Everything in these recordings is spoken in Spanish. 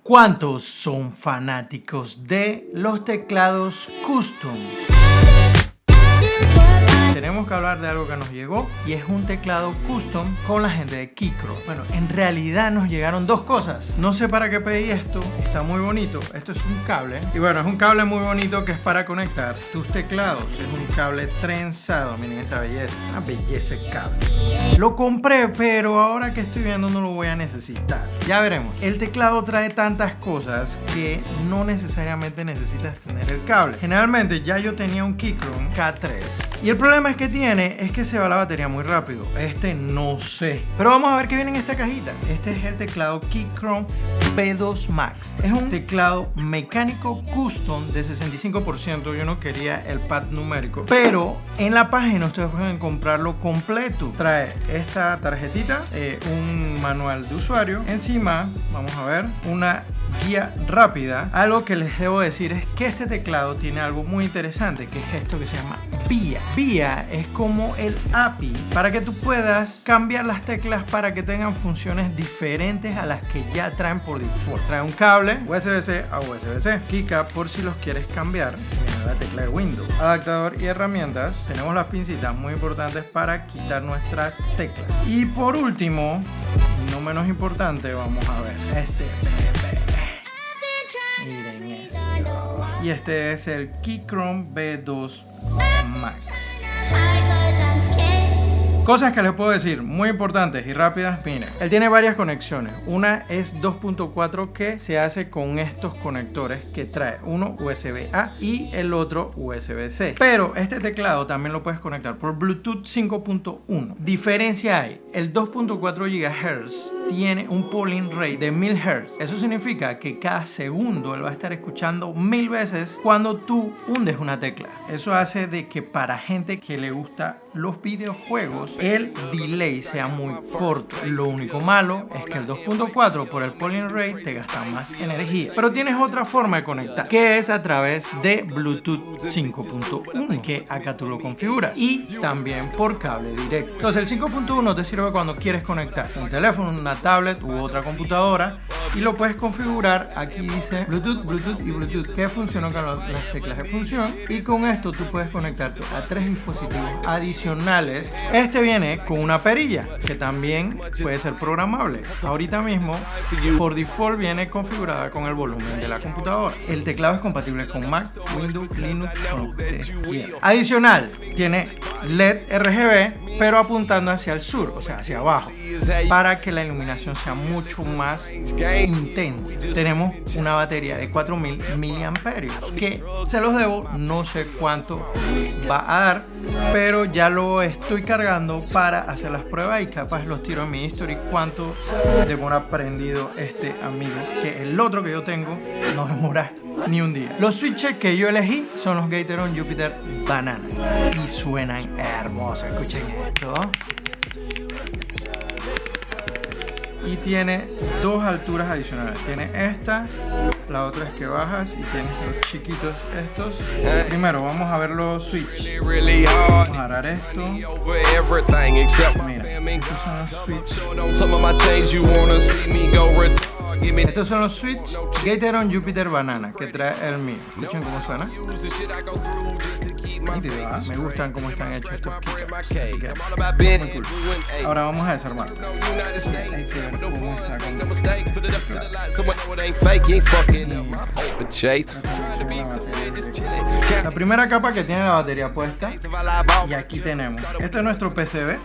¿Cuántos son fanáticos de los teclados custom? Tenemos que hablar de algo que nos llegó y es un teclado custom con la gente de Keychron. Bueno, en realidad nos llegaron dos cosas. No sé para qué pedí esto, está muy bonito. Esto es un cable y bueno, es un cable muy bonito que es para conectar tus teclados. Es un cable trenzado, miren esa belleza, una belleza de cable. Lo compré, pero ahora que estoy viendo no lo voy a necesitar. Ya veremos. El teclado trae tantas cosas que no necesariamente necesitas tener el cable. Generalmente ya yo tenía un Keychron K3 y el problema que tiene es que se va la batería muy rápido. Este no sé, pero vamos a ver qué viene en esta cajita. Este es el teclado Keychron B2 Max. Es un teclado mecánico custom de 65%. Yo no quería el pad numérico, pero en la página ustedes pueden comprarlo completo. Trae esta tarjetita, un manual de usuario, encima vamos a ver una guía rápida. Algo que les debo decir es que este teclado tiene algo muy interesante, que es esto que se llama VIA. VIA es como el API para que tú puedas cambiar las teclas para que tengan funciones diferentes a las que ya traen por default. Trae un cable USB-C a USB-C, keycap por si los quieres cambiar, la tecla de Windows, adaptador y herramientas. Tenemos las pincitas muy importantes para quitar nuestras teclas. Y por último, no menos importante, vamos a ver este. Miren esto. Y este es el Keychron B2 Max. Cosas que les puedo decir muy importantes y rápidas. Miren, él tiene varias conexiones. Una es 2.4 que se hace con estos conectores que trae, uno USB-A y el otro USB-C. Pero este teclado también lo puedes conectar por Bluetooth 5.1. Diferencia hay, el 2.4 GHz tiene un polling rate de 1000 Hz. Eso significa que cada segundo él va a estar escuchando 1000 veces cuando tú hundes una tecla. Eso hace de que para gente que le gusta los videojuegos el delay sea muy corto. Lo único malo es que el 2.4 por el polling rate te gasta más energía. Pero tienes otra forma de conectar, que es a través de Bluetooth 5.1, que acá tú lo configuras, y también por cable directo. Entonces el 5.1 te sirve cuando quieres conectar un teléfono, una tablet u otra computadora, y lo puedes configurar. Aquí dice Bluetooth, Bluetooth y Bluetooth, que funciona con las teclas de función, y con esto tú puedes conectarte a 3 dispositivos adicionales. Este viene con una perilla que también puede ser programable. Ahorita mismo por default viene configurada con el volumen de la computadora. El teclado es compatible con Mac, Windows, Linux, con lo que usted quiera. Adicional, tiene LED RGB pero apuntando hacia el sur, o sea hacia abajo, para que la iluminación sea mucho más intensa. Tenemos una batería de 4000 miliamperios que se los debo, no sé cuánto va a dar, pero ya lo estoy cargando para hacer las pruebas y capaz los tiro en mi history cuánto demora prendido este amigo, que el otro que yo tengo no demora ni un día. Los switches que yo elegí son los Gateron Jupiter Banana y suenan hermosos. Escuchen esto. Y tiene dos alturas adicionales. Tiene esta, la otra es que bajas, y tienes los chiquitos estos. Primero vamos a ver los switch. Vamos a agarrar esto. Mira, estos son los switch. Estos son los switch Gateron Jupiter Banana que trae el mío. Escuchen cómo suena. Me gustan cómo están hechos estos keycaps, así que muy cool. Ahora vamos a desarmar. La primera capa que tiene la batería puesta, y aquí tenemos, este es nuestro PCB,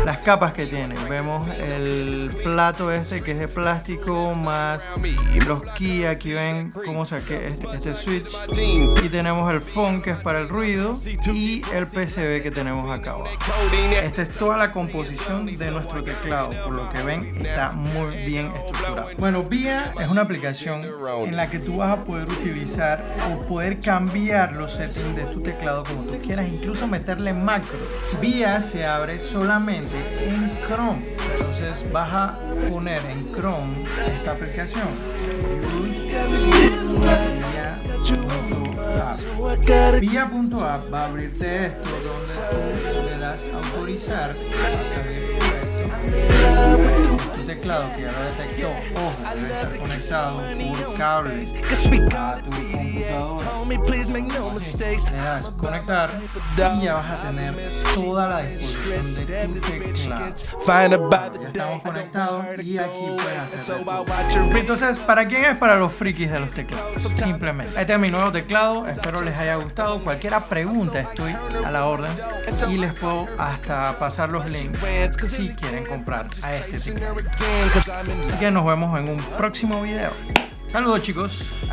las capas que tiene. Vemos el plato este que es de plástico, más los key. Aquí ven cómo saqué este switch, y tenemos el phone que es para el ruido, y el PCB que tenemos acá abajo. Esta es toda la composición de nuestro teclado. Por lo que ven, está muy bien estructurado. Bueno, VIA es una aplicación en la que tú vas a poder utilizar o poder cambiar los settings de tu teclado como tú quieras, incluso meterle macros. VIA se abre solamente en Chrome. Entonces vas a poner en Chrome esta aplicación. VIA.app va a abrirte esto, donde tú le das a autorizar. Va a salir esto. tu teclado, que ya lo detectó, ojo, debe estar conectado por cable a tu computadora. Le das conectar y ya vas a tener toda la disposición de tu teclado. Ya estamos conectados y aquí puedes hacer todo. Entonces, ¿para quién es? Para los frikis de los teclados, simplemente. Este es mi nuevo teclado, espero les haya gustado. Cualquier pregunta estoy a la orden y les puedo hasta pasar los links si quieren comprar a este teclado. Así que nos vemos en un próximo video. Saludos, chicos.